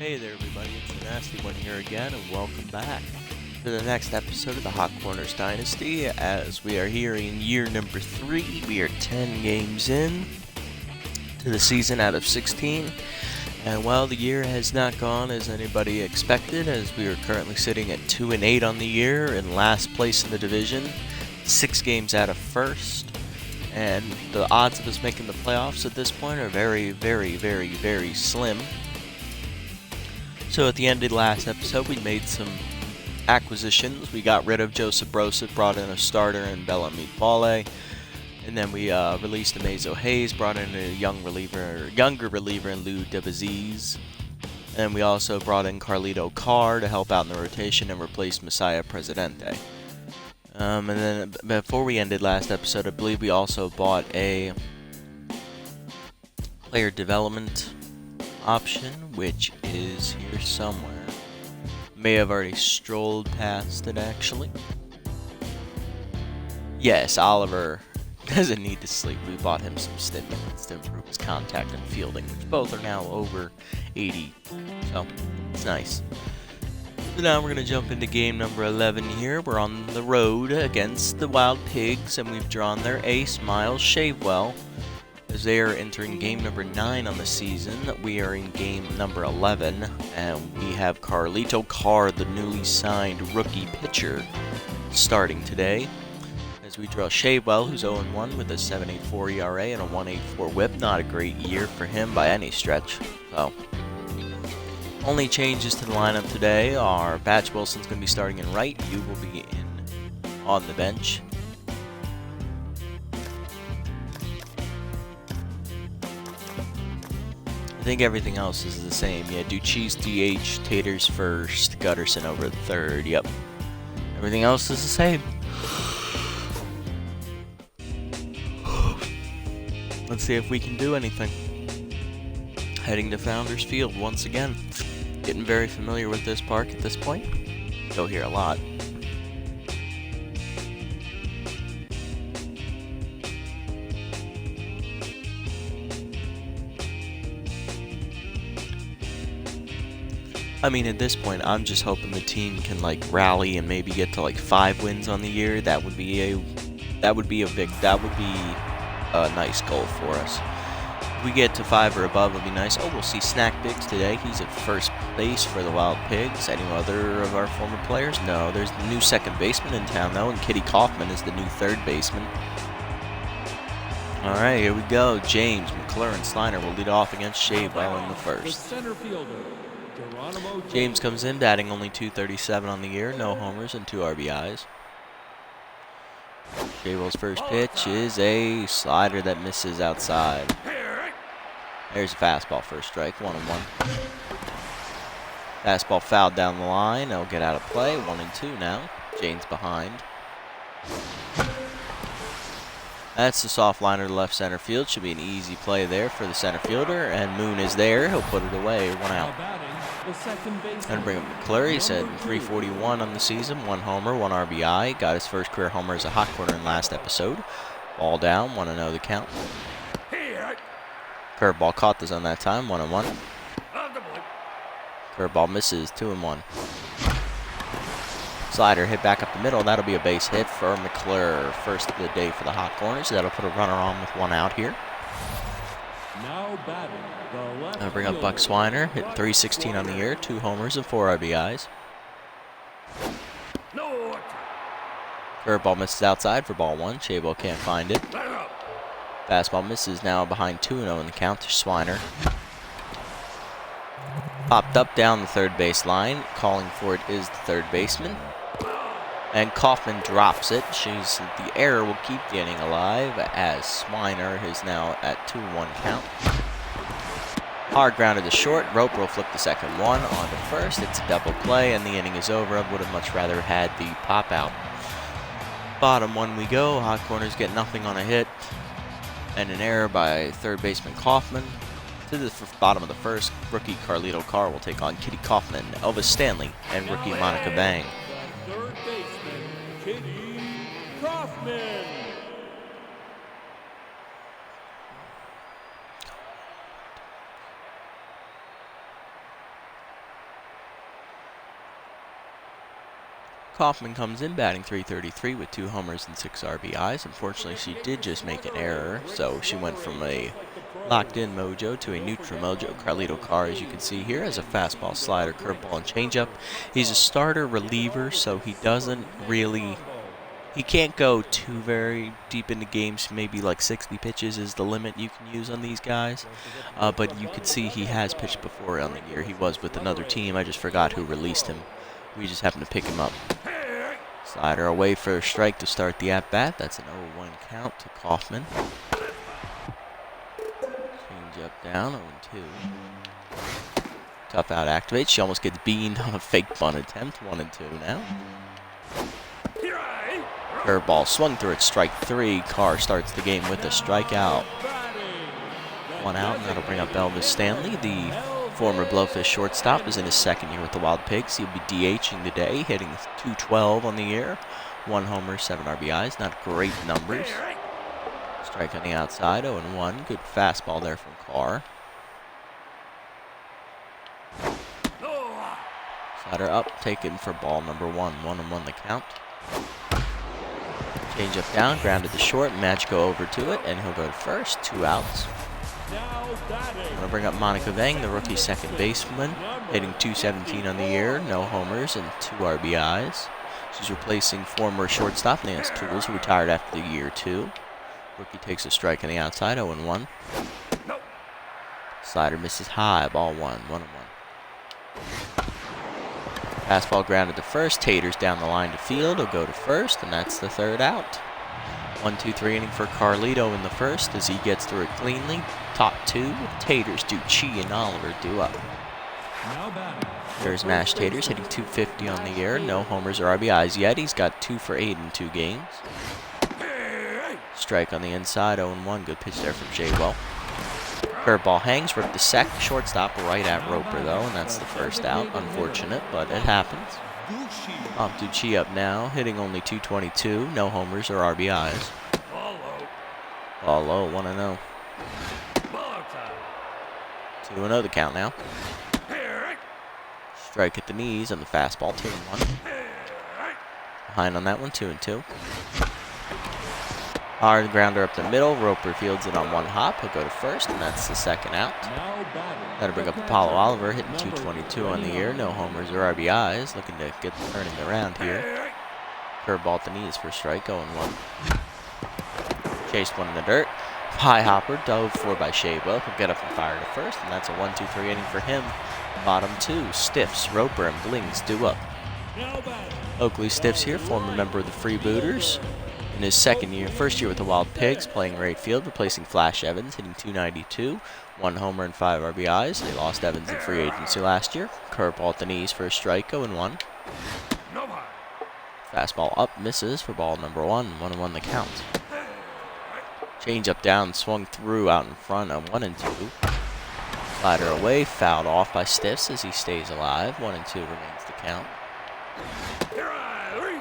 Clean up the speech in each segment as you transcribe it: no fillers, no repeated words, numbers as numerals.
Hey there everybody, it's the Nasty One here again, and welcome back to the next episode of the Hot Corners Dynasty. As we are here in year number 3, we are 10 games in to the season out of 16. And while the year has not gone as anybody expected, as we are currently sitting at 2-8 on the year, in last place in the division, 6 games out of first. And the odds of us making the playoffs at this point are very, very, very, very slim. So at the end of the last episode, we made some acquisitions. We got rid of Joseph Broseph, brought in a starter in Bellamy Bale. And then we released Amazo Hayes, brought in a younger reliever in Lou DeBaziz. And we also brought in Carlito Carr to help out in the rotation and replace Messiah Presidente. And then before we ended last episode, I believe we also bought a player development option, which is here somewhere. May have already strolled past it actually. Yes, Oliver doesn't need to sleep. We bought him some stimulants to improve his contact and fielding, which both are now over 80. So it's nice. So now we're going to jump into game number 11 here. We're on the road against the Wild Pigs, and we've drawn their ace, Miles Shavewell, as they are entering game number 9 on the season. We are in game number 11, and we have Carlito Carr, the newly signed rookie pitcher, starting today. As we draw Shavewell, who's 0-1 with a 7.84 ERA and a 1.84 WHIP. Not a great year for him by any stretch. So, only changes to the lineup today are Batch Wilson's going to be starting in right. You will be on the bench. I think everything else is the same. Yeah, Ducheese DH, Taters first, Gutterson over third. Yep. Everything else is the same. Let's see if we can do anything. Heading to Founders Field once again. Getting very familiar with this park at this point. Go here a lot. I mean, at this point, I'm just hoping the team can rally and maybe get to 5 wins on the year. That would be a nice goal for us. If we get to 5 or above, it'll be nice. Oh, we'll see Snack Biggs today. He's at first base for the Wild Pigs. Any other of our former players? No. There's the new second baseman in town, though, and Kitty Kaufman is the new third baseman. All right, here we go. James McClure and Sliner will lead off against Shavewell in the first. James comes in batting only .237 on the year, no homers and 2 RBIs. Shavewell's first pitch is a slider that misses outside. There's a fastball for a strike, 1-1. Fastball fouled down the line. They'll get out of play. 1-2 now. Jane's behind. That's the soft liner to left center field. Should be an easy play there for the center fielder. And Moon is there. He'll put it away. 1 out. Gonna bring up McClure. He's at .341 on the season. 1 homer, 1 RBI. Got his first career homer as a hot corner in last episode. Ball down. 1-0 the count. Curveball caught the zone that time. 1-1. Curveball misses. 2-1. Slider hit back up the middle. That'll be a base hit for McClure. First of the day for the hot corners. That'll put a runner on with 1 out here. I'll bring up Buck Swiner. Hit .316 on the year. 2 homers and 4 RBIs. Curveball misses outside for ball 1. Shavewell can't find it. Fastball misses, now behind 2-0 in the count to Swiner. Popped up down the third base line. Calling for it is the third baseman. And Kaufman drops it. The error will keep the inning alive as Swiner is now at 2-1 count. Hard grounded to short. Roper will flip the second one onto first. It's a double play and the inning is over. I would have much rather had the pop out. Bottom 1 we go. Hot corners get nothing on a hit. And an error by third baseman Kaufman. To the bottom of the first, rookie Carlito Carr will take on Kitty Kaufman, Elvis Stanley, and rookie Monica Bang. Third baseman, Kitty Kaufman. Kaufman comes in batting .333 with 2 homers and 6 RBIs. Unfortunately, she did just make an error, so she went from a locked-in mojo to a neutral mojo. Carlito Carr, as you can see here, has a fastball, slider, curveball, and changeup. He's a starter reliever, so he doesn't really... He can't go too very deep into games. Maybe like 60 pitches is the limit you can use on these guys. But you can see he has pitched before on the year. He was with another team. I just forgot who released him. We just happened to pick him up. Slider away for a strike to start the at-bat. That's an 0-1 count to Kaufman. Change up down, 0-2. Tough out activates. She almost gets beaned on a fake bunt attempt. 1-2 now. Curveball swung through it, strike 3. Carr starts the game with a strikeout. 1 out, and that'll bring up Elvis Stanley. The former Blowfish shortstop is in his 2nd year with the Wild Pigs. He'll be DHing today, hitting .212 on the year. 1 homer, 7 RBIs. Not great numbers. Strike on the outside, 0-1. Good fastball there from Carr. Slider up, taken for ball number 1. 1-1 the count. Change up down, grounded to short, Match go over to it, and he'll go to first. 2 outs. I'm going to bring up Monica Vang, the rookie second baseman, hitting .217 on the year, no homers and 2 RBIs. She's replacing former shortstop Nance Tools, who retired after the year 2. Rookie takes a strike on the outside, 0-1. Slider misses high, ball 1, 1-1. Fastball grounded to first. Taters down the line to field. He'll go to first, and that's the 3rd out. 1-2-3 inning for Carlito in the first as he gets through it cleanly. Top 2. Taters do Chi and Oliver do up. There's Mash Taters hitting .250 on the year. No homers or RBIs yet. He's got 2 for 8 in 2 games. Strike on the inside. 0-1. Good pitch there from Jay Well. Curveball hangs, ripped the second shortstop right at Roper, though, and that's the 1st out. Unfortunate, but it happens. Ducci up now, hitting only .222, no homers or RBIs. Ball low, 1-0. 2-0 the count now. Strike at the knees on the fastball, 2-1. Behind on that one, 2-2. Hard grounder up the middle. Roper fields it on 1 hop. He'll go to first, and that's the 2nd out. That'll bring up Apollo Oliver, hitting .222 on the year. No homers or RBIs. Looking to get the turning around here. Curveball at the knees for strike, 0-1. Chased one in the dirt. High hopper, dove for by Shabo. He'll get up and fire to first, and that's a 1-2-3 inning for him. Bottom 2, Stiffs, Roper, and Blings do up. Oakley Stiffs here, former member of the Freebooters. In his 1st year with the Wild Pigs, playing right field, replacing Flash Evans, hitting .292, 1 homer and 5 RBIs. They lost Evans in free agency last year. Curveball at the knees for a strike, 0-1. Fastball up, misses for ball number 1, 1-1 the count. Change up down, swung through out in front, 1-2. Slider away, fouled off by Stiffs as he stays alive. 1-2 remains the count.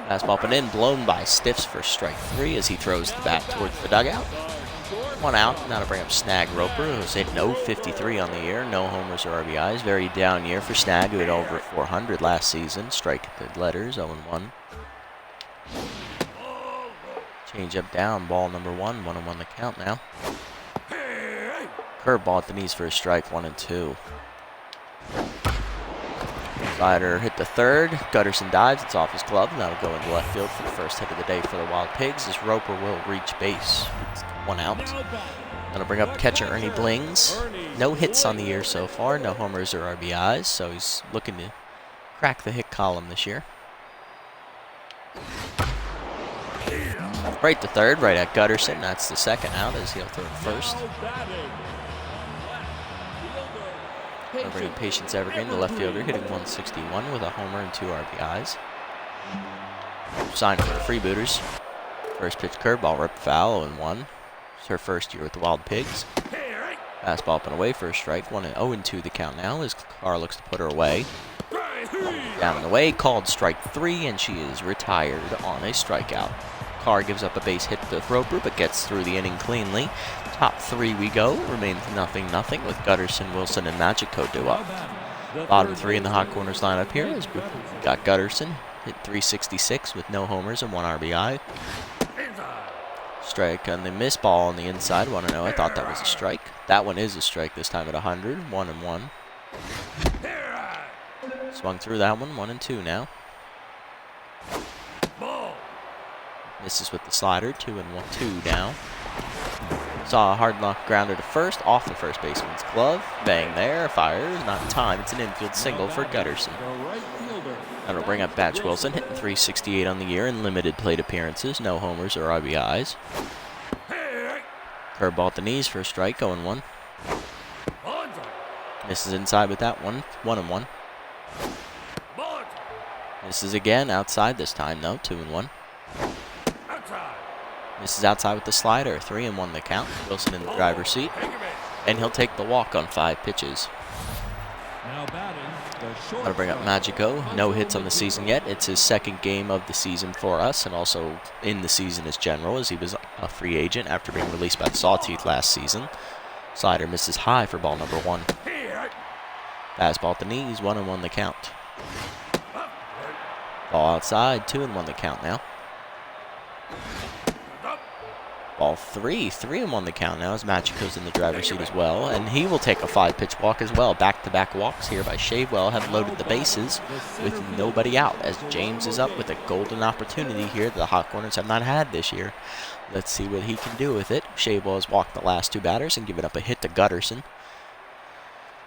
Fastball up and in, blown by Stiffs for strike 3 as he throws the bat towards the dugout. 1 out, now to bring up Snag Roper, who's hit .053 on the year, no homers or RBIs. Very down year for Snag, who hit over 400 last season. Strike at the letters, 0-1. Change up down, ball number 1, 1-1 the count now. Curveball at the knees for a strike, 1-2. Slider hit the 3rd. Gutterson dives. It's off his glove, and that'll go into left field for the first hit of the day for the Wild Pigs as Roper will reach base. It's 1 out. That'll bring up catcher Ernie Blings. No hits on the year so far. No homers or RBIs, so he's looking to crack the hit column this year. Right to 3rd, right at Gutterson. That's the 2nd out as he'll throw first. I'll bring in Patience Evergreen, the left fielder, hitting .161 with a homer and 2 RBIs. Signed for the Freebooters. First pitch curveball, ripped foul, 0-1. It's her 1st year with the Wild Pigs. Fastball up and away for a strike. 0-2 the count now as Carr looks to put her away. Down and away, called strike 3, and she is retired on a strikeout. Carr gives up a base hit to Roper, but gets through the inning cleanly. Top 3 we go. Remains 0-0 with Gutterson, Wilson, and Magico do up. Bottom 3 in the hot corners lineup here is we've got Gutterson hit 366 with no homers and 1 RBI. Strike on the miss ball on the inside, 1-0. I thought that was a strike. That one is a strike this time at 100, 1-1. Swung through that one, 1-2 now. Misses with the slider, 2-2 now. Saw a hard knock grounder to first, off the first baseman's glove. Bang there, fires, not in time. It's an infield single for Gutterson. That'll bring up Batch Wilson, hitting 368 on the year in limited plate appearances, no homers or RBIs. Curveball at the knees for a strike, 0-1. Misses inside with that one, 1-1. Misses again, outside this time though, 2-1. Misses outside with the slider, 3-1 the count. Wilson in the driver's seat, and he'll take the walk on 5 pitches. That'll bring up Magico. No hits on the season yet. It's his 2nd game of the season for us, and also in the season as general, as he was a free agent after being released by the Sawtooth last season. Slider misses high for ball number 1. Fastball at the knees, 1-1 the count. Ball outside, 2-1 the count now. Ball 3-1 the count now as Magico's in the driver's seat as well, and he will take a 5-pitch walk as well. Back-to-back walks here by Shavewell have loaded the bases with nobody out, as James is up with a golden opportunity here that the Hot Corners have not had this year. Let's see what he can do with it. Shavewell has walked the last 2 batters and given up a hit to Gutterson.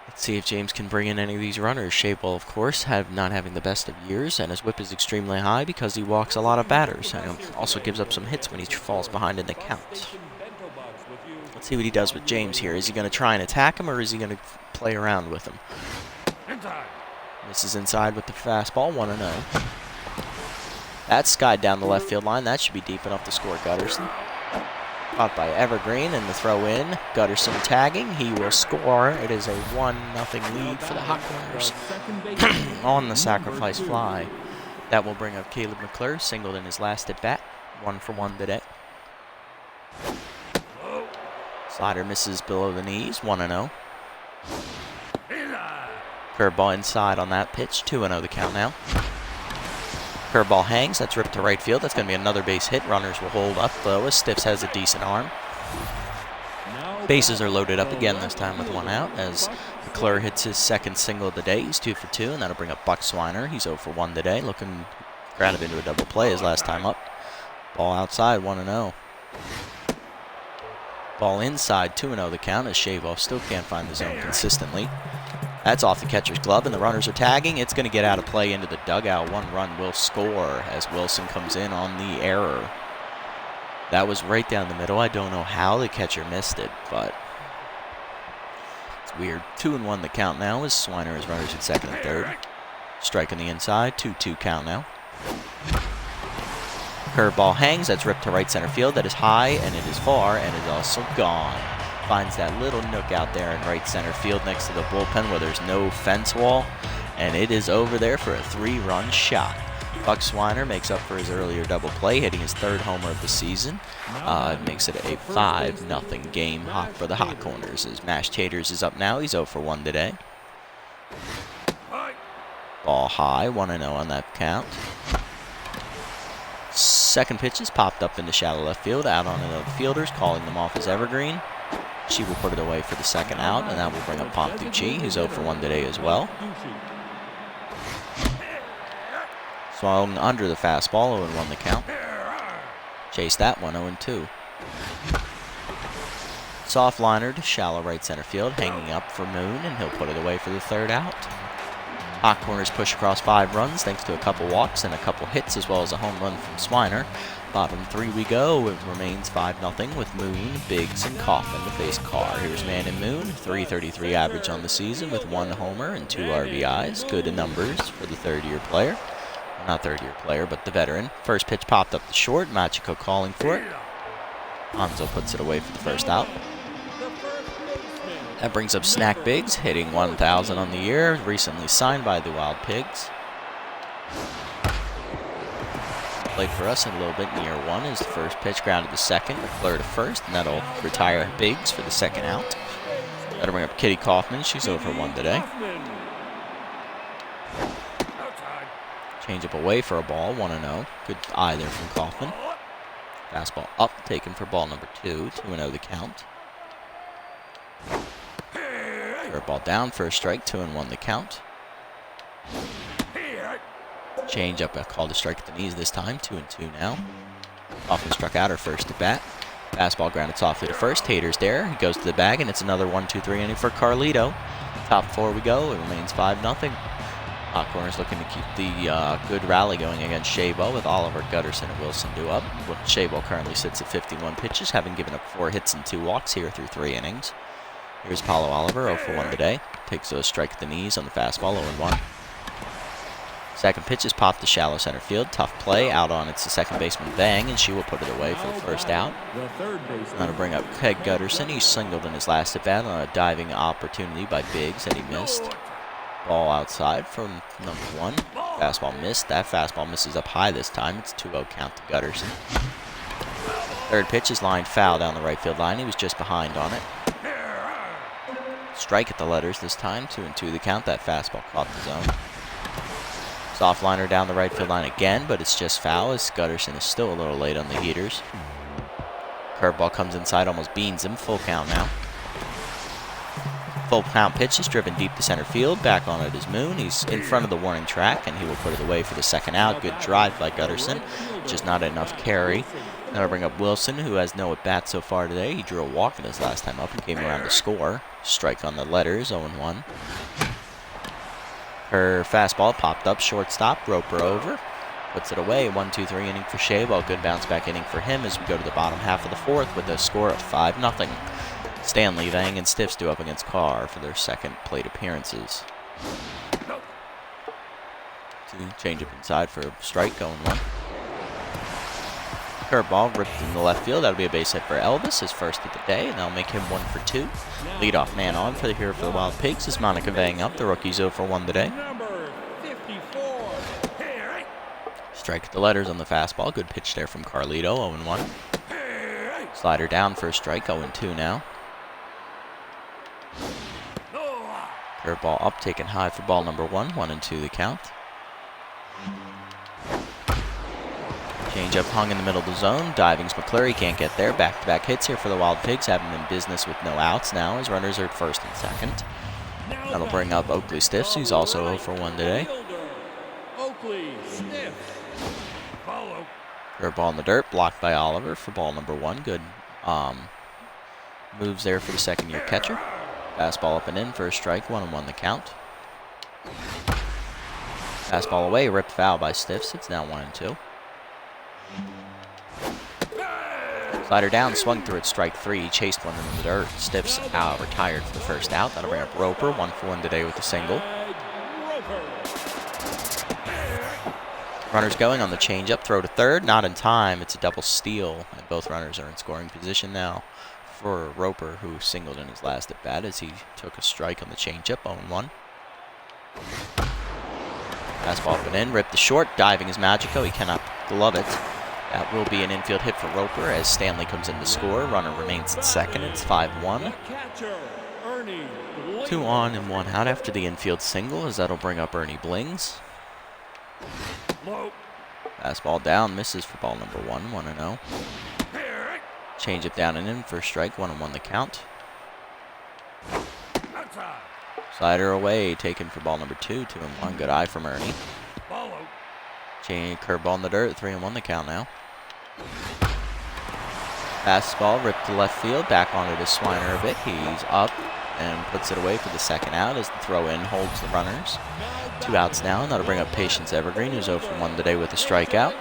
Let's see if James can bring in any of these runners. Shavewell, of course, not having the best of years, and his whip is extremely high because he walks a lot of batters, and also gives up some hits when he falls behind in the count. Let's see what he does with James here. Is he going to try and attack him, or is he going to play around with him? Misses inside with the fastball, 1-0. That's skied down the left field line. That should be deep enough to score Gutterson. Caught by Evergreen, and the throw in. Gutterson tagging. He will score. It is a 1-0 lead for the Hot Corners on the sacrifice fly. That will bring up Caleb McClure, singled in his last at bat. 1 for 1 today. Slider misses below the knees. 1-0. Curveball inside on that pitch. 2-0 the count now. Curveball hangs, that's ripped to right field. That's going to be another base hit. Runners will hold up, though, as Stiffs has a decent arm. Bases are loaded up again, this time with 1 out, as McClure hits his 2nd single of the day. He's 2 for 2, and that'll bring up Buck Swiner. He's 0 for 1 today, looking to grab him into a double play his last time up. Ball outside, 1-0. Ball inside, 2-0 the count, as Shavell still can't find the zone consistently. That's off the catcher's glove, and the runners are tagging. It's going to get out of play into the dugout. 1 run will score as Wilson comes in on the error. That was right down the middle. I don't know how the catcher missed it, but it's weird. 2-1 the count now as Swiner has runners at 2nd and 3rd. Strike on the inside, 2-2 count now. Curveball hangs. That's ripped to right center field. That is high, and it is far, and it is also gone. Finds that little nook out there in right center field next to the bullpen where there's no fence wall, and it is over there for a 3-run shot. Buck Swiner makes up for his earlier double play, hitting his 3rd homer of the season. It makes it a 5-0 game for the Hot Corners, as Mashed Taters is up now. He's 0 for 1 today. Ball high, 1-0 on that count. 2nd pitch is popped up in the shallow left field, out on the fielders, calling them off as Evergreen. She will put it away for the 2nd out, and that will bring up Pompucci, who's 0 for 1 today as well. Swung under the fastball, 0-1 the count. Chase that one, 0-2. Soft liner to shallow right center field, hanging up for Moon, and he'll put it away for the 3rd out. Hot Corners push across 5 runs thanks to a couple walks and a couple hits, as well as a home run from Swiner. Bottom 3 we go. It remains 5-0 with Moon, Biggs, and Coffin to face Carr. Here's Man and Moon, 333 average on the season with 1 homer and 2 RBIs. Good numbers for the 3rd-year player. Not 3rd-year player, but the veteran. First pitch popped up the short. Machiko calling for it. Hanzo puts it away for the 1st out. That brings up Snack Biggs, hitting 1,000 on the year, recently signed by the Wild Pigs. Played for us a little bit in year 1 is the first pitch, grounded to 2nd, McClure to 1st, and that'll retire Biggs for the 2nd out. That'll bring up Kitty Kaufman. She's 0 for 1 today. Change up away for a ball, 1-0. Good eye there from Kaufman. Fastball up, taken for ball number 2, 2-0 the count. Curveball down for a strike, 2-1 the count. Change up, called a strike at the knees this time, 2-2 now. Kaufman struck out her first at bat. Fastball grounded softly to first. Tater's there. He goes to the bag, and it's another 1-2-3 inning for Carlito. Top 4 we go. It remains 5-0. Corner's looking to keep the good rally going against Shabo with Oliver, Gutterson, and Wilson due up. Shabo currently sits at 51 pitches, having given up 4 hits and 2 walks here through 3 innings. Here's Paulo Oliver, 0 for 1 today. Takes a strike at the knees on the fastball, 0-1. Second pitch is popped to shallow center field. Tough play. Out on it's the second baseman Vang, and she will put it away for the first out. That'll bring up Craig Gutterson. He singled in his last at bat on a diving opportunity by Biggs that he missed. Ball outside from number 1. Fastball missed. That fastball misses up high this time. It's 2-0 count to Gutterson. Third pitch is lined foul down the right field line. He was just behind on it. Strike at the letters this time. 2-2 the count. That fastball caught the zone. Soft liner down the right field line again, but it's just foul as Gutterson is still a little late on the heaters. Curveball comes inside, almost beans him. Full count now. Full count pitch is driven deep to center field. Back on it is Moon. He's in front of the warning track, and he will put it away for the second out. Good drive by Gutterson. Just not enough carry. That'll bring up Wilson, who has no at-bat so far today. He drew a walk in his last time up and came around to score. Strike on the letters, 0-1. Her fastball popped up, shortstop, Roper over. Puts it away, 1-2-3 inning for Shabo. Good bounce back inning for him as we go to the bottom half of the 4th with a score of 5-0. Stanley, Vang, and Stiffs due up against Carr for their second plate appearances. Change up inside for a strike, 0-1. Curveball ripped in the left field. That'll be a base hit for Elvis, his first of the day, and that'll make him 1 for 2. Leadoff man on for the Wild Pigs is Monica Vang up. The rookie's 0 for 1 today. Strike at the letters on the fastball. Good pitch there from Carlito, 0-1. Slider down for a strike, 0-2 now. Curveball up, taken high for ball number 1, 1-2 the count. Change up hung in the middle of the zone. Diving's McCleary can't get there. Back-to-back hits here for the Wild Pigs, having them in business with no outs now as runners are at first and second. That'll bring up Oakley Stiffs, who's also 0 for 1 today. Curveball in the dirt, blocked by Oliver for ball number 1. Good moves there for the second-year catcher. Fastball up and in for a strike, 1-1 the count. Fastball away, ripped foul by Stiffs. It's now 1-2. Slider down, swung through it, strike 3. Chased one in the dirt. Stiffs out, retired for the first out. That'll bring up Roper, 1 for 1 today with a single. Runners going on the changeup, throw to third, not in time. It's a double steal, and both runners are in scoring position now for Roper, who singled in his last at bat as he took a strike on the changeup, 0-1. Fastball up and in, ripped the short, diving is Magico. He cannot glove it. That will be an infield hit for Roper as Stanley comes in to score. Runner remains at second. It's 5-1. 2 on and 1 out after the infield single, as that'll bring up Ernie Blings. Fastball down, misses for ball number 1, 1-0. Change it down and in for a strike, 1-1 the count. Slider away, taken for ball number 2, 2-1. Good eye from Ernie. Change curveball in the dirt, 3-1 the count now. Fastball ripped to left field, back onto the Swiner a bit. He's up and puts it away for the second out as the throw in holds the runners. 2 outs now, and that'll bring up Patience Evergreen, who's 0 for 1 today with a strikeout.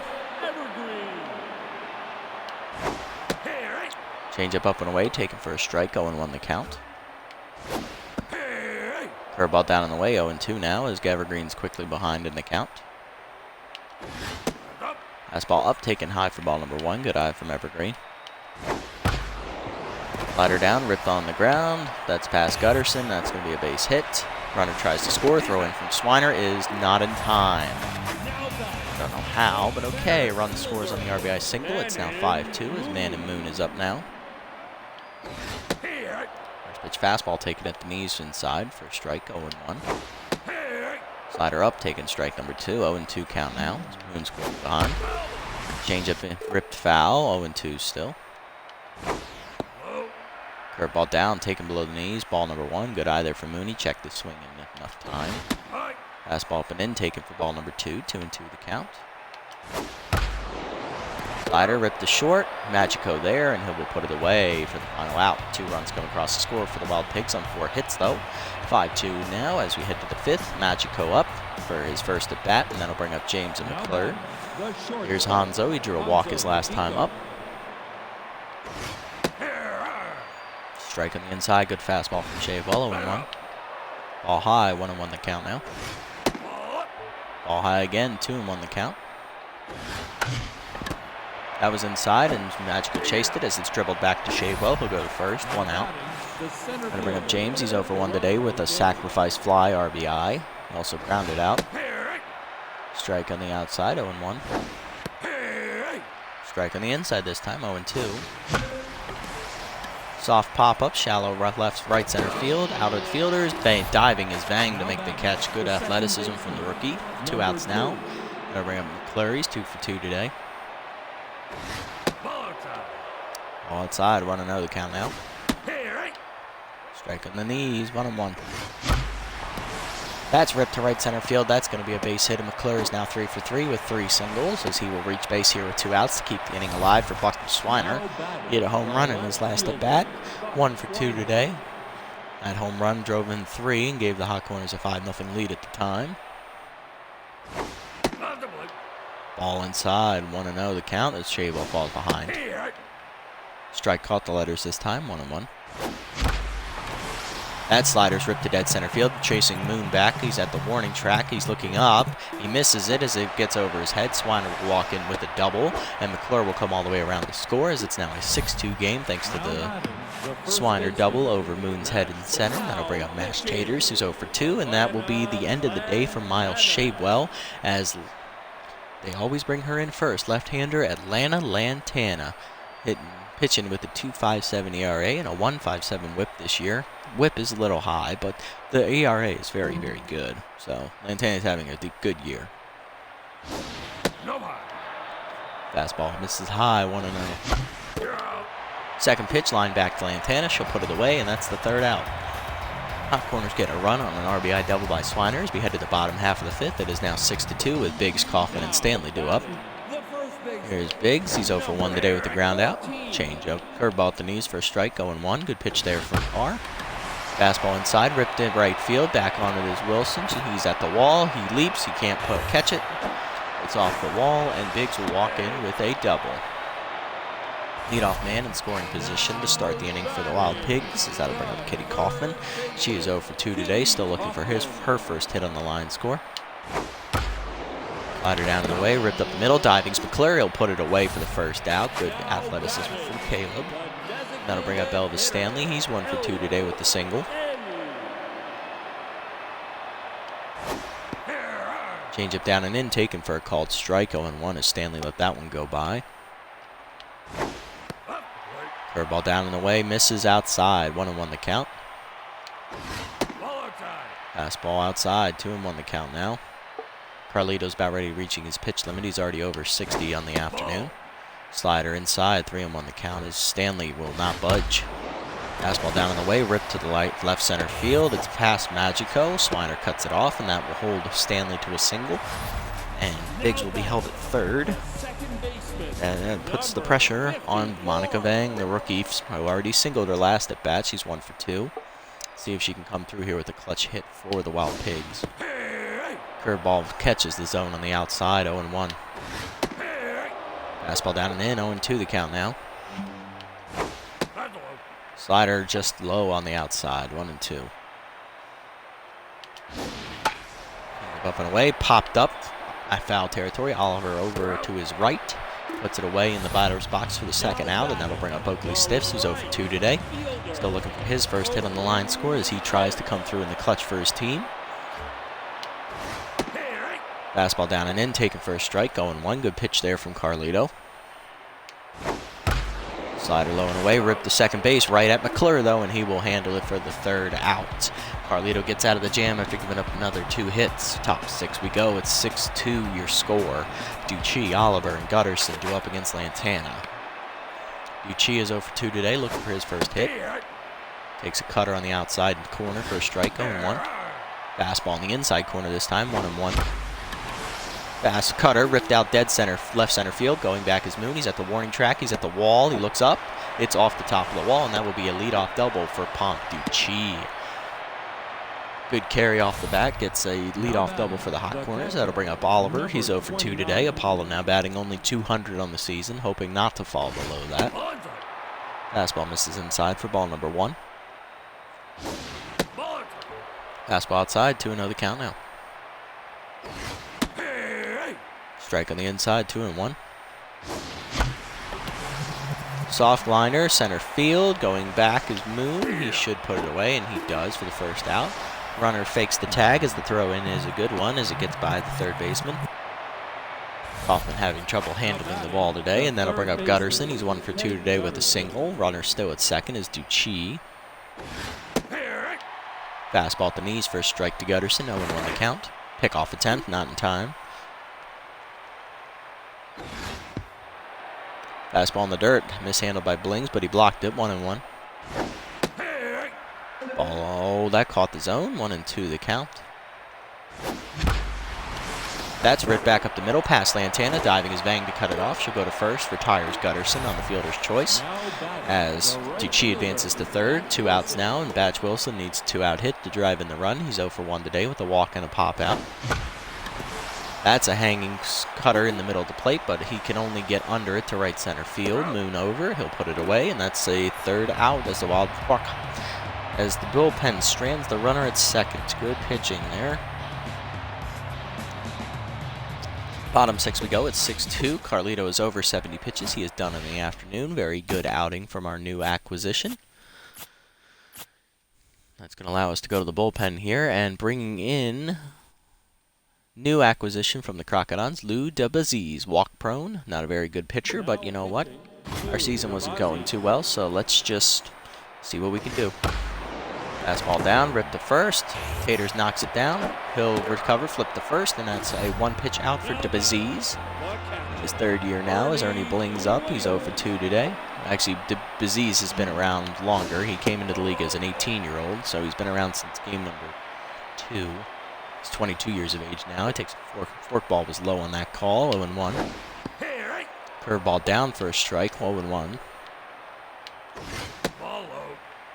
Change up and away, taken for a strike, 0-1 the count. Curveball down in the way, 0-2 now as Evergreen's quickly behind in the count. Fastball up, taken high for ball number 1. Good eye from Evergreen. Slider down, ripped on the ground. That's past Gutterson. That's going to be a base hit. Runner tries to score. Throw in from Swiner is not in time. Don't know how, but okay. Run scores on the RBI single. It's now 5-2 as Man and Moon is up now. First pitch fastball taken at the knees inside for a strike, 0-1. Slider up, taking strike number 2. 0-2 count now. Moon's going behind. Change-up, ripped foul. 0-2 still. Curveball down, taken below the knees. Ball number 1. Good eye there for Mooney. Check the swing in enough time. Fastball up and in, taken for ball number 2. 2-2 the count. Slider ripped to short. Magico there, and he will put it away for the final out. 2 runs come across the score for the Wild Pigs on 4 hits, though. 5-2 now as we head to the 5th. Magico up for his first at bat, and that'll bring up James and McClure. Here's Hanzo. He drew a walk his last time up. Strike on the inside. Good fastball from Shadewell. 0-1. Ball high. 1-1 the count now. Ball high again. 2-1 the count. That was inside, and Magico chased it as it's dribbled back to Shadewell. He'll go to first. 1 out. Going to bring up James. He's 0 for 1 today with a sacrifice fly RBI. Also grounded out. Strike on the outside. 0-1. Strike on the inside this time. 0-2. Soft pop-up, shallow right center field. Out of the fielders, diving is Vang to make the catch. Good athleticism from the rookie. 2 outs now. Gonna bring up McClure. He's 2 for 2 today. Ball outside, 1-0 the count now. Strike on the knees, 1-1. That's ripped to right center field. That's going to be a base hit, and McClure is now 3 for 3 with 3 singles as he will reach base here with 2 outs to keep the inning alive for Buckner Swiner. He hit a home run in his last at bat, 1 for 2 today. That home run drove in 3 and gave the Hot Corners a 5-0 lead at the time. Ball inside, 1-0 the count as Shadewell falls behind. Strike caught the letters this time, 1-1. That slider's ripped to dead center field, chasing Moon back. He's at the warning track. He's looking up. He misses it as it gets over his head. Swiner will walk in with a double, and McClure will come all the way around to score as it's now a 6-2 game thanks to the Swiner double over Moon's head in center. That'll bring up Mashed Taters, who's 0 for 2, and that will be the end of the day for Miles Shadewell as they always bring her in first. Left-hander Atlanta Lantana, pitching with a 2.57 ERA and a 1.57 WHIP this year. WHIP is a little high, but the ERA is very, very good. So Lantana's having a good year. Fastball misses high, 1-0. Second pitch line back to Lantana. She'll put it away, and that's the 3rd out. Hot Corners get a run on an RBI double by Swiner as we head to the bottom half of the 5th. It is now 6-2 with Biggs, Kaufman, and Stanley due up. Here's Biggs. He's 0 for 1 today with the ground out. Change up. Curveball at the knees for a strike. 0-1. Good pitch there from Carr. Fastball inside. Ripped in right field. Back on it is Wilson. He's at the wall. He leaps. He can't catch it. It's off the wall, and Biggs will walk in with a double. Leadoff man in scoring position to start the inning for the Wild Pigs. That'll bring up Kitty Kaufman. She is 0 for 2 today. Still looking for her first hit on the line score. Slider down in the way, ripped up the middle, diving's McClure. He'll put it away for the first out. Good athleticism from Caleb. That'll bring up Elvis Stanley. He's 1 for 2 today with the single. Change up down and in, taken for a called strike. 0-1 as Stanley let that one go by. Curveball down and away, misses outside. 1-1 the count. Fastball outside, 2-1 the count now. Carlito's about ready reaching his pitch limit. He's already over 60 on the afternoon. Slider inside, 3-1 the count as Stanley will not budge. Fastball down and away, ripped to the left center field. It's past Magico. Swiner cuts it off, and that will hold Stanley to a single. And Biggs will be held at 3rd. And that puts the pressure on Monica Vang, the rookie, who already singled her last at bat. She's 1 for 2. See if she can come through here with a clutch hit for the Wild Pigs. Curveball catches the zone on the outside, 0-1. Fastball down and in, 0-2 the count now. Slider just low on the outside, 1-2. Up and away, popped up at foul territory. Oliver over to his right. Puts it away in the batter's box for the 2nd out, and that'll bring up Oakley Stiffs, who's 0 for 2 today. Still looking for his first hit on the line score as he tries to come through in the clutch for his team. Fastball down and in, taken for a strike, 0-1. Good pitch there from Carlito. Slider low and away, ripped to second base right at McClure, though, and he will handle it for the 3rd out. Carlito gets out of the jam after giving up another 2 hits. Top 6 we go. It's 6-2 your score. Ducci, Oliver, and Gutterson do up against Lantana. Ducci is 0 for 2 today, looking for his first hit. Takes a cutter on the outside corner for a strike, 0-1. Fastball in the inside corner this time, 1-1. Fast cutter, ripped out dead center, left center field. Going back is Moon. He's at the warning track. He's at the wall. He looks up. It's off the top of the wall, and that will be a leadoff double for Ducci. Good carry off the bat. Gets a leadoff double for the hot corners. That'll bring up Oliver. He's 0 for 2 today. Apollo now batting only .200 on the season, hoping not to fall below that. Fastball misses inside for ball number 1. Fastball outside, 2-0 the count now. Strike on the inside, 2-1. Soft liner, center field. Going back is Moon. He should put it away, and he does for the first out. Runner fakes the tag as the throw-in is a good one as it gets by the third baseman. Kaufman having trouble handling the ball today, and that'll bring up Gutterson. He's 1 for 2 today with a single. Runner still at second is Ducci. Fastball at the knees for a strike to Gutterson, 0-1 the count. Pickoff attempt, not in time. Fastball in the dirt, mishandled by Blings, but he blocked it, 1-1. Oh, that caught the zone, 1-2 the count. That's ripped back up the middle, past Lantana, diving his Vang to cut it off. She'll go to first, retires Gutterson on the fielder's choice. As Ducci advances to third, 2 outs now, and Batch Wilson needs a 2-out hit to drive in the run. He's 0 for 1 today with a walk and a pop out. That's a hanging cutter in the middle of the plate, but he can only get under it to right center field. Moon over, he'll put it away, and that's a 3rd out as the Wild walk. As the bullpen strands the runner at second. Good pitching there. Bottom 6 we go. It's 6-2. Carlito is over 70 pitches. He is done in the afternoon. Very good outing from our new acquisition. That's going to allow us to go to the bullpen here, and bringing in new acquisition from the Crocodiles, Lou DeBaziz. Walk prone. Not a very good pitcher, but you know what? Our season wasn't going too well, so let's just see what we can do. Fastball down, rip to first. Taters knocks it down. He'll recover, flip to first, and that's a 1-pitch out for DeBaziz. His 3rd year now as Ernie Blings up. He's 0 for 2 today. Actually, DeBaziz has been around longer. He came into the league as an 18-year-old, so he's been around since game number 2. He's 22 years of age now. He takes a forkball was low on that call, 0-1. Curveball down for a strike, 0-1.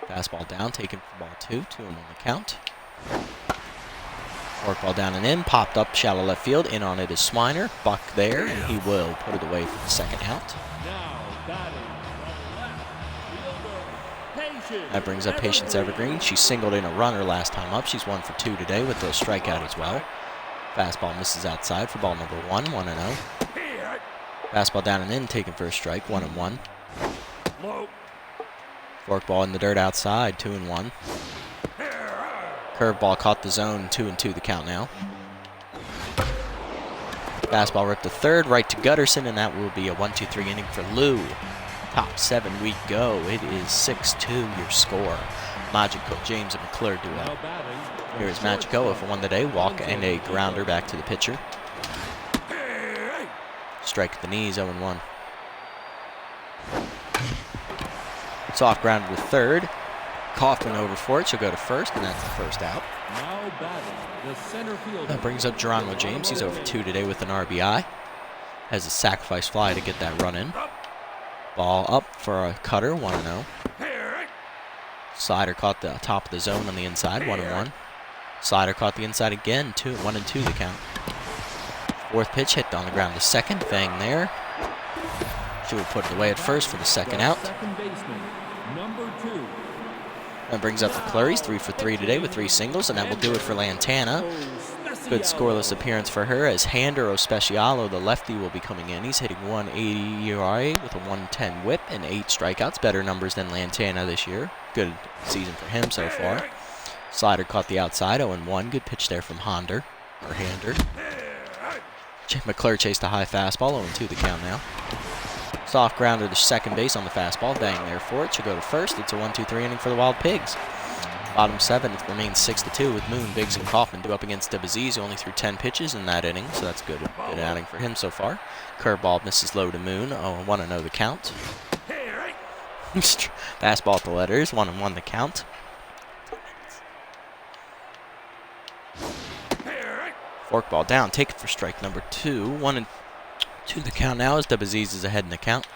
Fastball down, taken for ball 2, 2-1 the count. Forkball down and in, popped up shallow left field. In on it is Swiner. Buck there, and he will put it away for the 2nd out. That brings up Patience Evergreen. She singled in a runner last time up. She's 1 for 2 today with a strikeout as well. Fastball misses outside for ball number 1, 1-0. Fastball down and in, taken for a strike, 1-1. Forkball in the dirt outside, 2-1. Curveball caught the zone, 2-2 the count now. Fastball ripped to third, right to Gutterson, and that will be a 1-2-3 inning for Lou. Top 7 we go. It is 6-2 your score. Magico, James, and McClure do up. Here is Magico for 1 today, walk and a grounder back to the pitcher. Strike at the knees, 0-1. Soft ground to third. Kaufman over for it. She'll go to first, and that's the 1st out. Now batting, the center fielder. That brings up Geronimo James. He's over 2 today with an RBI. Has a sacrifice fly to get that run in. Ball up for a cutter, 1-0. Slider caught the top of the zone on the inside, 1-1. Slider caught the inside again, 1-2 the count. 4th pitch hit on the ground to second. Bang there. She will put it away at first for the 2nd out. Second baseman, number 2. That brings up McClure. He's 3 for 3 today with 3 singles, and that will do it for Lantana. Good scoreless appearance for her as Hander Ospecialo, the lefty, will be coming in. He's hitting 180 ERA with a 110 whip and 8 strikeouts. Better numbers than Lantana this year. Good season for him so far. Slider caught the outside, 0-1. Good pitch there from Hander. McClure chased a high fastball, 0-2 the count now. Soft grounder to second base on the fastball. Bang there for it. She'll go to first. It's a 1-2-3 inning for the Wild Pigs. Bottom 7, it remains 6-2 with Moon, Biggs, and Kaufman due up against Aziz, who only threw 10 pitches in that inning, so that's good outing for him so far. Curveball misses low to Moon. 0-1 the count. Fastball at the letters. 1-1 the count. Forkball down. Take it for strike number 2. 1-2 the count now as Aziz is ahead in the count.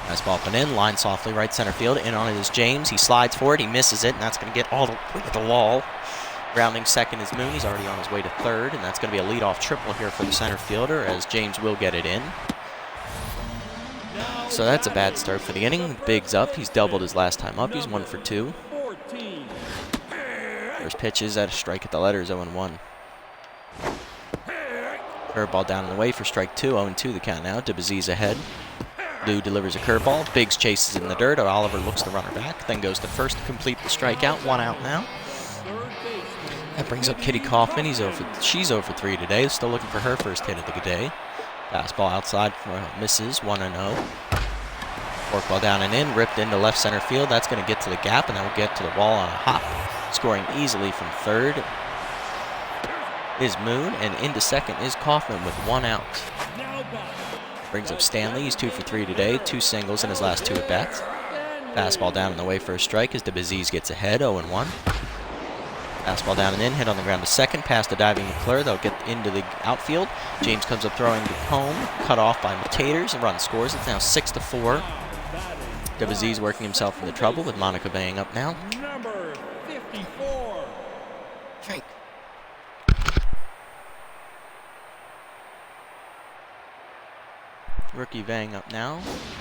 Fastball up and in. Line softly. Right center field. In on it is James. He slides forward. He misses it, and that's going to get all the way to the wall. Grounding second is Moon. He's already on his way to third, and that's going to be a leadoff triple here for the center fielder as James will get it in. So that's a bad start for the inning. Biggs up. He's doubled his last time up. He's 1 for 2. First pitch is at a strike at the letters, 0-1. Curveball down and away for strike 2. 0-2 the count now. Aziz ahead. Lou delivers a curveball. Biggs chases in the dirt. Oliver looks the runner back, then goes to first to complete the strikeout. 1 out now. That brings up Kitty Kaufman. She's 0 for 3 today. Still looking for her first hit of the day. Fastball outside misses. 1-0. Forkball down and in. Ripped into left center field. That's going to get to the gap, and that will get to the wall on a hop. Scoring easily from third is Moon, and into second is Kaufman with 1 out. Brings up Stanley. He's 2 for 3 today. 2 singles in his last 2 at-bats. Fastball down and away for a strike as Aziz gets ahead. 0-1. Fastball down and in, hit on the ground to second, past the diving McClure. They'll get into the outfield. James comes up throwing to home, cut off by Taters, and run scores. It's now 6-4. Aziz working himself into trouble with Monica Bang up now. Number 54. Strike. Rookie Vang up now,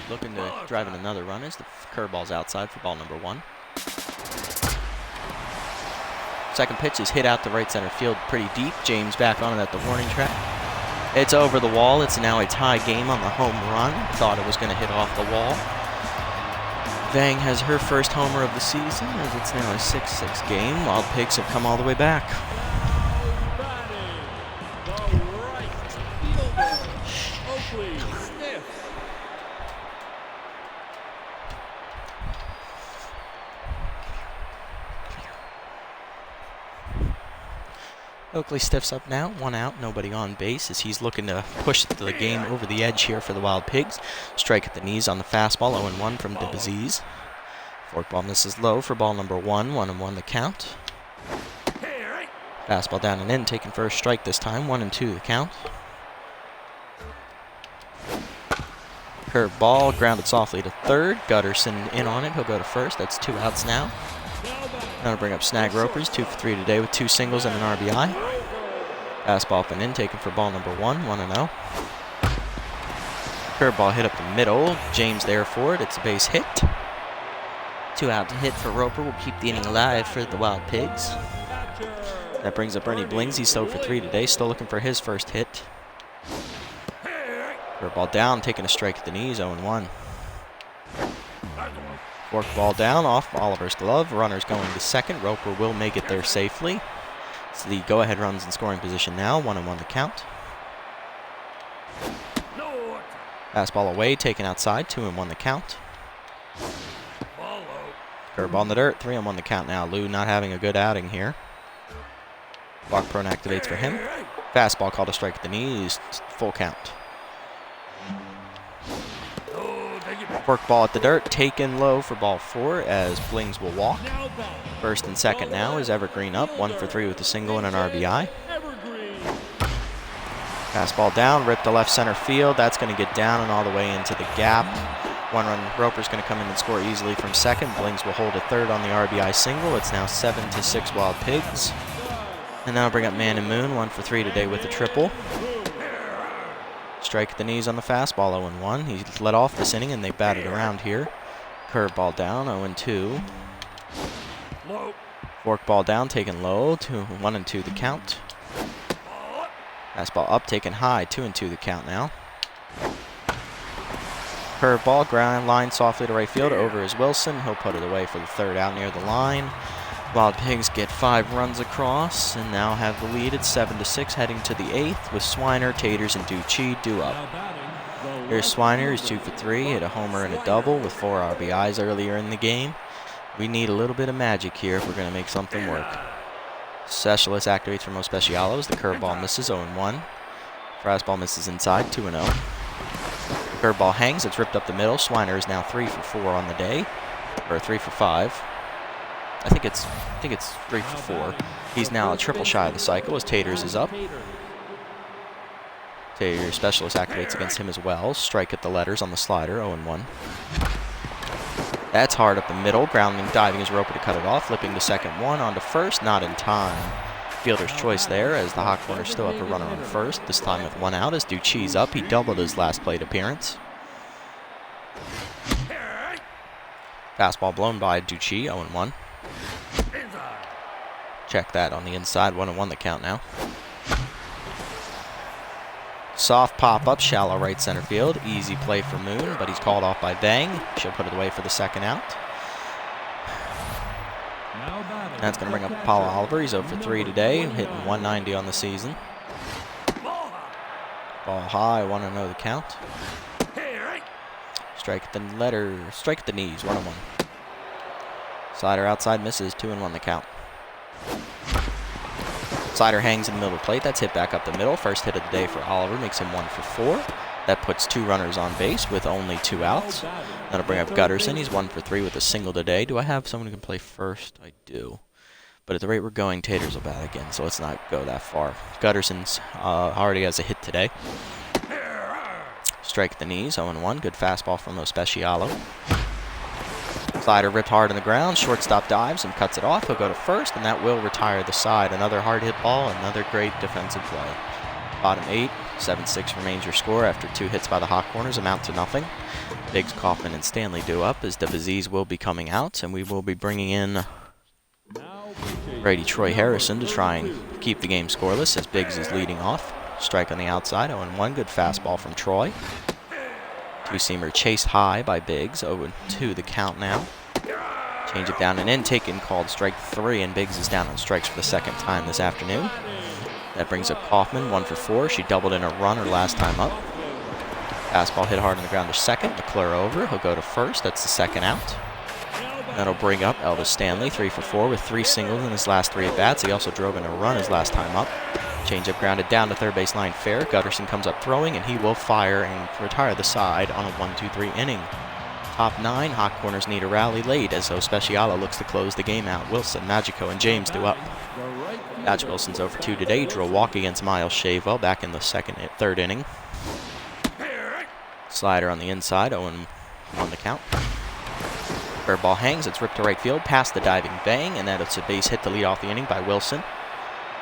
looking to drive in another run as the curveball's outside for ball number 1. Second pitch is hit out to right center field pretty deep. James back on it at the warning track. It's over the wall. It's now a tie game on the home run. Thought it was going to hit off the wall. Vang has her first homer of the season as it's now a 6-6 game. Wild Pigs have come all the way back. Oakley stiffs up now, 1 out, nobody on base as he's looking to push the game over the edge here for the Wild Pigs. Strike at the knees on the fastball, 0-1 from Aziz. Forkball misses low for ball number 1, 1-1 the count. Fastball down and in, taken for a strike this time, 1-2 the count. Curved ball, grounded softly to third. Gutterson in on it, he'll go to first, that's 2 outs now. Now to bring up Snag Ropers, 2 for 3 today with 2 singles and an RBI. Fastball up and in, taken for ball number 1, 1-0. Curveball hit up the middle. James there for it. It's a base hit. 2 out to hit for Roper will keep the inning alive for the Wild Pigs. That brings up Ernie Blings. He's 0 for 3 today, still looking for his first hit. Curveball down, taking a strike at the knees, 0-1. Forkball down off Oliver's glove. Runner's going to second. Roper will make it there safely. So the go-ahead runs in scoring position now. 1-1 the count. Fastball away, taken outside. 2-1 the count. Curveball in the dirt. 3-1 the count now. Lou not having a good outing here. Walk prone activates for him. Fastball called a strike at the knees. Full count. Forkball at the dirt, taken low for ball 4 as Blings will walk. First and second now is Evergreen up, 1 for 3 with a single and an RBI. Fastball down, ripped to left center field. That's going to get down and all the way into the gap. 1 run, Roper's going to come in and score easily from second. Blings will hold a third on the RBI single. It's now 7-6 Wild Pigs. And now bring up Man and Moon, 1 for 3 today with a triple. Strike at the knees on the fastball, 0-1. He let off this inning and they batted around here. Curveball down, 0-2. Forkball down, taken low, 1-2 the count. Fastball up, taken high, 2-2 the count now. Curveball, ground line softly to right field, over is Wilson. He'll put it away for the third out near the line. Wild Pigs get 5 runs across and now have the lead at 7-6 heading to the 8th with Swiner, Taters, and Ducci due up. Here's Swiner, he's 2 for 3, hit a homer and a double with 4 RBIs earlier in the game. We need a little bit of magic here if we're going to make something work. Specialist activates for most specialos. The curveball misses, 0-1. Fastball misses inside, 2-0. Curveball hangs, it's ripped up the middle. Swiner is now 3 for 4 on the day, or 3 for 5. I think it's 3 for 4. He's now a triple shy of the cycle as Taters is up. Tater specialist activates against him as well. Strike at the letters on the slider, 0-1. That's hard up the middle. Grounding, diving his roper to cut it off. Flipping the second one onto first, not in time. Fielder's choice there as the hot corner still have a runner on first. This time with 1 out as Ducci's up. He doubled his last plate appearance. Fastball blown by Ducci, 0-1. Check that on the inside, 1-1 the count now. Soft pop-up, shallow right center field. Easy play for Moon, but he's called off by Vang. She'll put it away for the second out. That's going to bring up Apollo Oliver. He's 0 for 3 today, hitting 190 on the season. Ball high, 1-0 the count. Strike at the knees, 1-1. Slider outside misses, 2-1 the count. Slider hangs in the middle of the plate. That's hit back up the middle. First hit of the day for Oliver makes him 1 for 4. That puts 2 runners on base with only 2 outs. That'll bring up Gutterson. He's 1 for 3 with a single today. Do I have someone who can play first? I do. But at the rate we're going, Taters will bat again, so let's not go that far. Gutterson's already has a hit today. Strike at the knees, 0-1. Good fastball from Specialo. Slider ripped hard on the ground. Shortstop dives and cuts it off. He'll go to first, and that will retire the side. Another hard hit ball, another great defensive play. Bottom 8, 7-6 remains your score after 2 hits by the hot corners amount to nothing. Biggs, Kaufman, and Stanley due up as Devaziz will be coming out, and we will be bringing in Brady Troy Harrison to try and keep the game scoreless as Biggs is leading off. Strike on the outside, 0-1. Good fastball from Troy. Two-seamer chased high by Biggs, 0-2 the count now. Change it down and in, taken, called strike 3, and Biggs is down on strikes for the second time this afternoon. That brings up Kaufman, 1 for 4. She doubled in a run her last time up. Fastball hit hard on the ground to second. McClure over. He'll go to first. That's the second out. That'll bring up Elvis Stanley, 3 for 4 with 3 singles in his last 3 at-bats. He also drove in a run his last time up. Changeup grounded down to third base line fair. Gutterson comes up throwing, and he will fire and retire the side on a 1-2-3 inning. Top 9, hot corners need a rally late as Specialo looks to close the game out. Wilson, Magico, and James do up. Dodge Wilson's 0 for 2 today. Drew a walk against Miles Shavell back in the third inning. Slider on the inside, 0-1 the count. Curveball hangs, it's ripped to right field past the diving Bang, and that it's a base hit to lead off the inning by Wilson.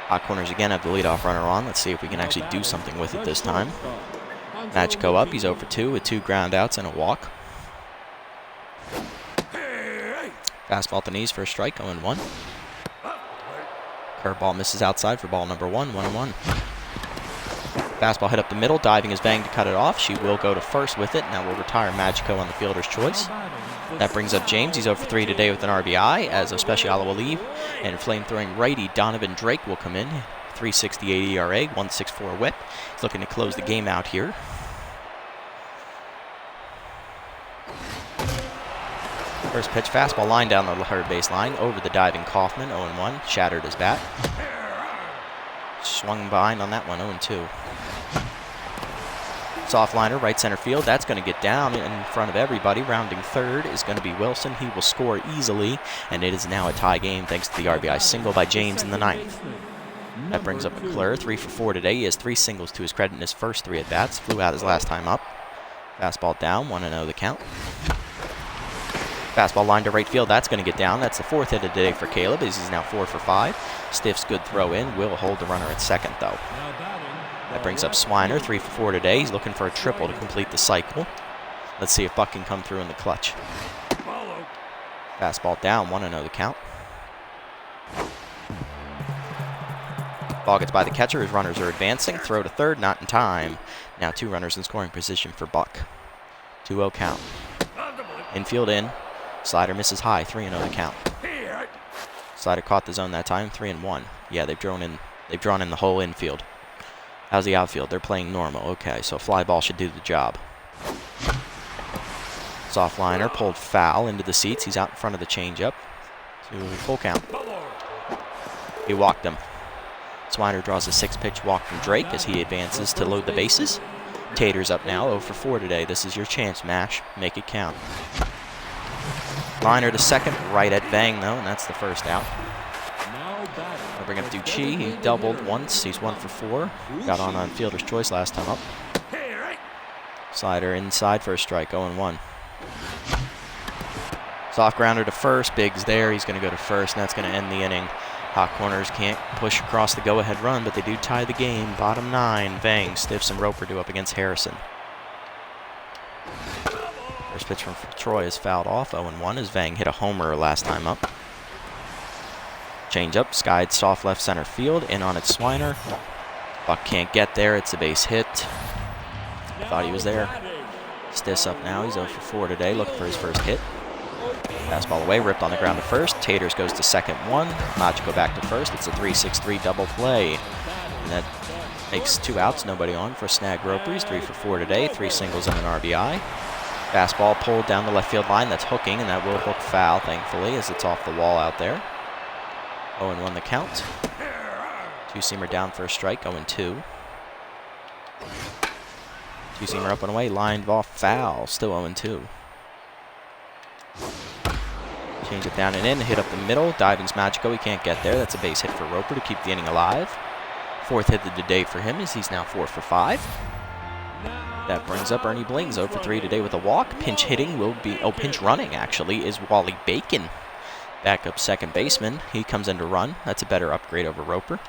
Hot corners again have the leadoff runner on. Let's see if we can actually do something with it this time. Magico up, he's 0 for 2 with 2 ground outs and a walk. Fastball at the knees for a strike, 0-1. Curveball misses outside for ball number 1, 1-1. Fastball hit up the middle, diving is Bang to cut it off. She will go to first with it, and that will retire Magico on the fielder's choice. That brings up James. He's 0 for 3 today with an RBI as Specialo will leave. And flame-throwing righty Donovan Drake will come in. 3.68 ERA, 1.64 whip. He's looking to close the game out here. First pitch, fastball line down the third base line over the diving Kaufman, 0-1. Shattered his bat. Swung behind on that one, 0-2. Soft liner, right center field. That's going to get down in front of everybody. Rounding third is going to be Wilson. He will score easily, and it is now a tie game thanks to the RBI single by James in the 9th. That brings up McClure, 3 for 4 today. He has 3 singles to his credit in his first 3 at-bats. Flew out his last time up. Fastball down, 1-0 the count. Fastball line to right field. That's going to get down. That's the 4th hit of the day for Caleb as he's now 4 for 5. Stiff's good throw in. Will hold the runner at second, though. That brings up Swiner, 3 for 4 today. He's looking for a triple to complete the cycle. Let's see if Buck can come through in the clutch. Fastball down, 1-0 the count. Ball gets by the catcher. His runners are advancing. Throw to third, not in time. Now 2 runners in scoring position for Buck. 2-0 count. Infield in. Slider misses high, 3-0 the count. Slider caught the zone that time, 3-1. Yeah, they've drawn in the whole infield. How's the outfield? They're playing normal. Okay, so fly ball should do the job. Soft liner, pulled foul into the seats. He's out in front of the changeup to full count. He walked him. Swiner draws a 6-pitch walk from Drake as he advances to load the bases. Tater's up now, 0 for 4 today. This is your chance, Mash. Make it count. Liner to second, right at Vang though, and that's the first out. I'll bring up Ducci. He doubled once. He's 1 for 4. Got on fielder's choice last time up. Slider inside for a strike, 0-1. Soft grounder to first. Big's there. He's going to go to first, and that's going to end the inning. Hot Corners can't push across the go-ahead run, but they do tie the game. Bottom 9, Vang, Stiffs, and Roper do up against Harrison. First pitch from Troy is fouled off, 0-1, as Vang hit a homer last time up. Change up, skied soft left center field, in on its Swiner. Buck can't get there, it's a base hit. Thought he was there. Stiffs up now, he's 0 for 4 today, looking for his first hit. Fastball away, ripped on the ground to first. Taters goes to second 1. Magico back to first. It's a 3-6-3 double play. And that makes 2 outs, nobody on for Snag Roper. He's 3 for 4 today, 3 singles and an RBI. Fastball pulled down the left field line. That's hooking, and that will hook foul, thankfully, as it's off the wall out there. 0-1 the count. Two-seamer down for a strike, 0-2. Two-seamer up and away, lined off foul, still 0-2. Change it down and in, hit up the middle. Diving's Magico, he can't get there. That's a base hit for Roper to keep the inning alive. 4th hit of the day for him as he's now 4 for 5. That brings up Ernie Blings, 0 for 3 today with a walk. Pinch hitting will be, pinch running actually, is Wally Bacon. Backup second baseman. He comes in to run. That's a better upgrade over Roper.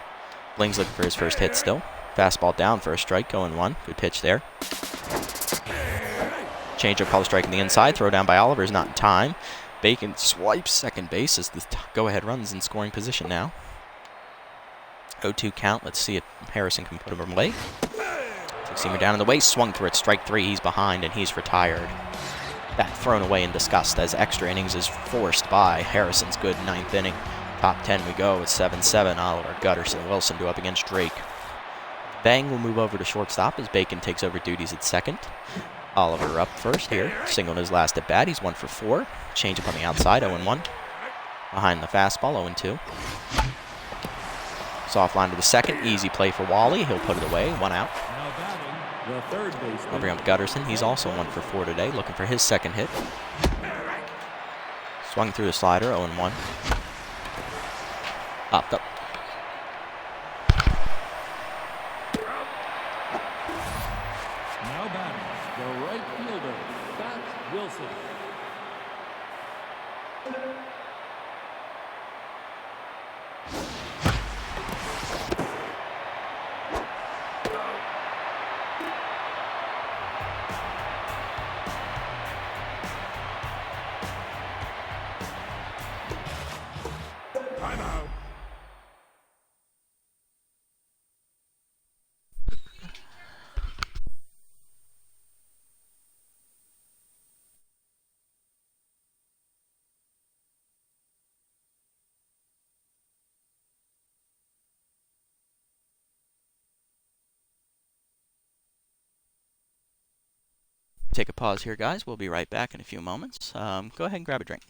Blings looking for his first hit still. Fastball down for a strike, 0-1. Good pitch there. Changeup call strike in the inside. Throw down by Oliver is not in time. Bacon swipes second base as the go-ahead runs in scoring position now. 0-2 count. Let's see if Harrison can put him away. Two-seamer down in the way. Swung through it. Strike 3. He's behind and he's retired. That thrown away in disgust as extra innings is forced by Harrison's good 9th inning. Top 10 we go with 7-7. Oliver, Gutterson, Wilson do up against Drake. Vang will move over to shortstop as Bacon takes over duties at second. Oliver up first here. Single in his last at bat. He's 1 for 4. Change up on the outside, 0-1. Behind the fastball, 0-2. Soft line to the second. Easy play for Wally. He'll put it away. 1 out. I'll bring up Gutterson. He's also 1 for 4 today, looking for his second hit. Swung through the slider, 0-1. Popped up. Now batting, the right fielder, Bat Wilson. Timeout. Take a pause here, guys. We'll be right back in a few moments. Go ahead and grab a drink.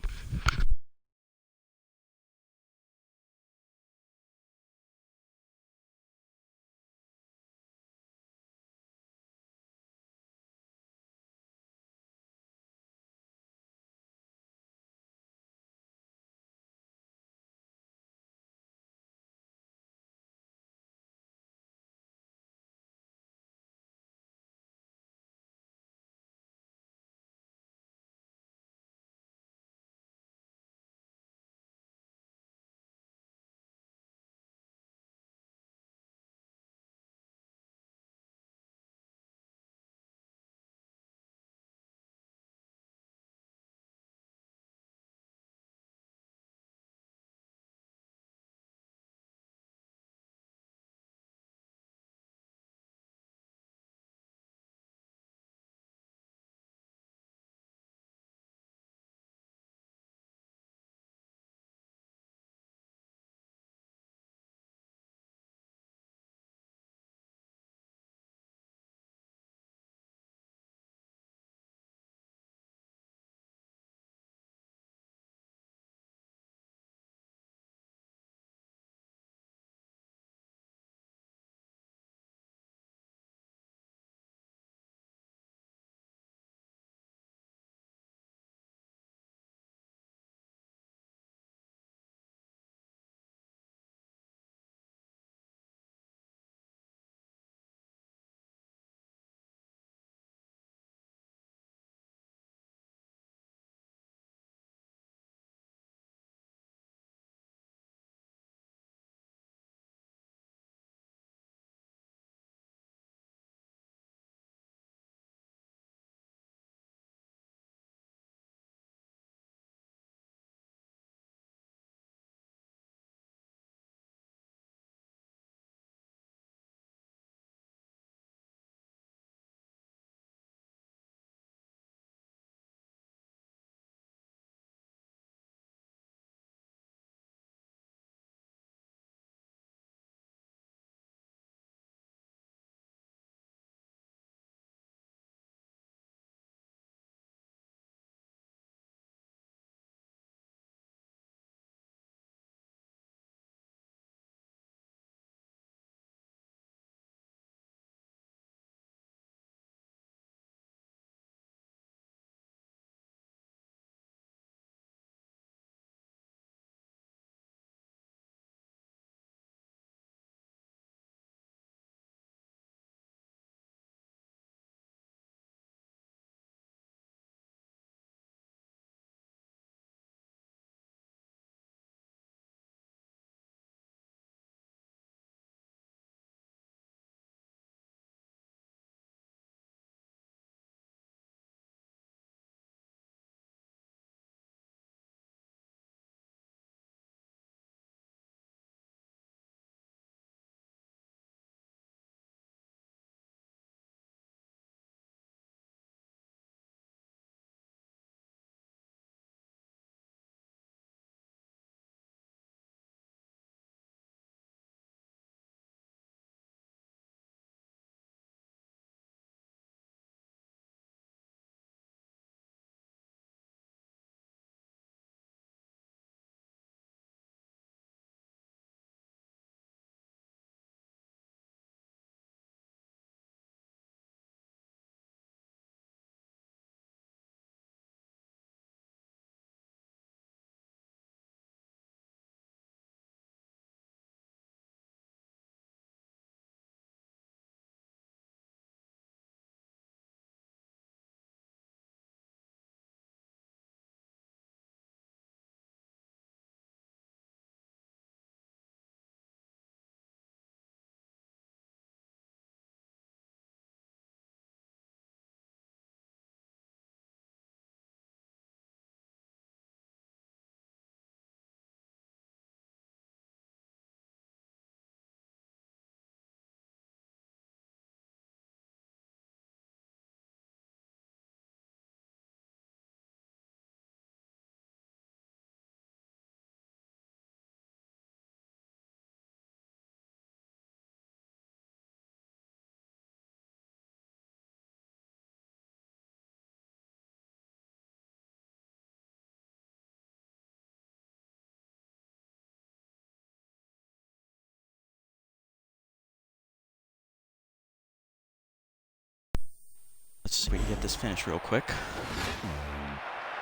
So we can get this finished real quick.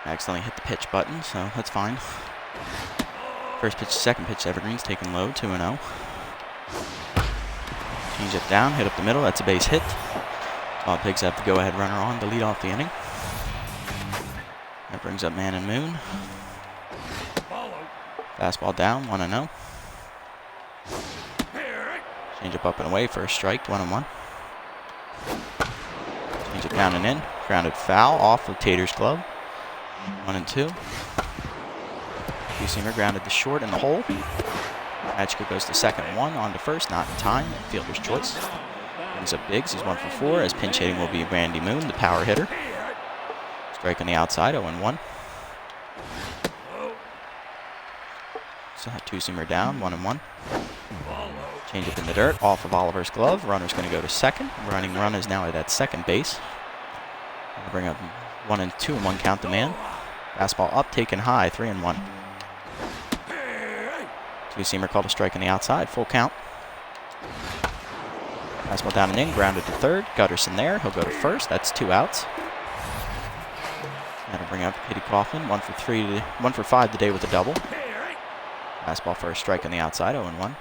I accidentally hit the pitch button, so that's fine. First pitch, second pitch, evergreens taken low, 2-0. Change it down, hit up the middle, that's a base hit. Wild Pigs have the go-ahead runner on to lead off the inning. That brings up Man and Moon. Fastball down, 1-0. Change up and away for a strike, 1-1. Change it down and in. Grounded foul off of Tater's glove. 1-2. Two-seamer grounded to short in the hole. Magica goes to second, 1 on to first, not in time. Fielder's choice. Brings up Biggs, he's 1 for 4, as pinch hitting will be Randy Moon, the power hitter. Strike on the outside, 0-1. So two-seamer down, 1-1. Change up in the dirt, off of Oliver's glove. Runner's going to go to second. Running run is now at that second base. We'll bring up 1-2 and 1 count the man. Fastball up, taken high, 3-1. Two-seamer called a strike on the outside, full count. Fastball down and in, grounded to third. Gutterson there, he'll go to first. That's 2 outs. That'll bring up Kitty Kaufman, 1 for 5 today with a double. Fastball for a strike on the outside, 0-1.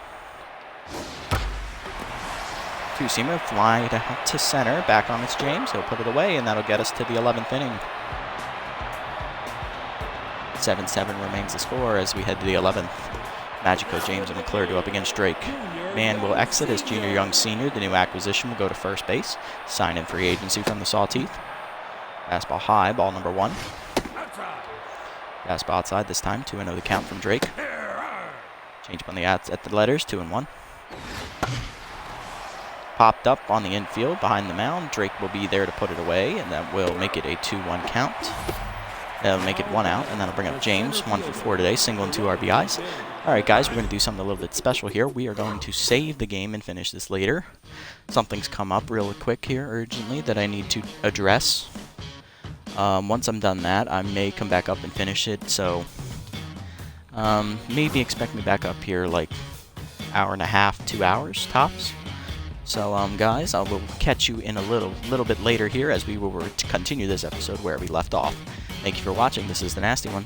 Two-seamer flying to center, back on its James. He'll put it away, and that'll get us to the 11th inning. 7-7 remains the score as we head to the 11th. Magico, James, and McClure go up against Drake. Man will exit as Junior Young Sr., the new acquisition, will go to first base. Sign in free agency from the Sawteeth. Fastball high, ball number 1. Fastball outside this time, 2-0 the count from Drake. Change up on the outs at the letters, 2-1. Popped up on the infield behind the mound. Drake will be there to put it away, and that will make it a 2-1 count. That'll make it 1 out, and that'll bring up James, 1 for 4 today, single and 2 RBIs. All right, guys, we're going to do something a little bit special here. We are going to save the game and finish this later. Something's come up real quick here urgently that I need to address. Once I'm done that, I may come back up and finish it, so maybe expect me back up here like hour and a half, 2 hours tops. So, guys, I will catch you in a little bit later here as we will continue this episode where we left off. Thank you for watching. This is the Nasty One.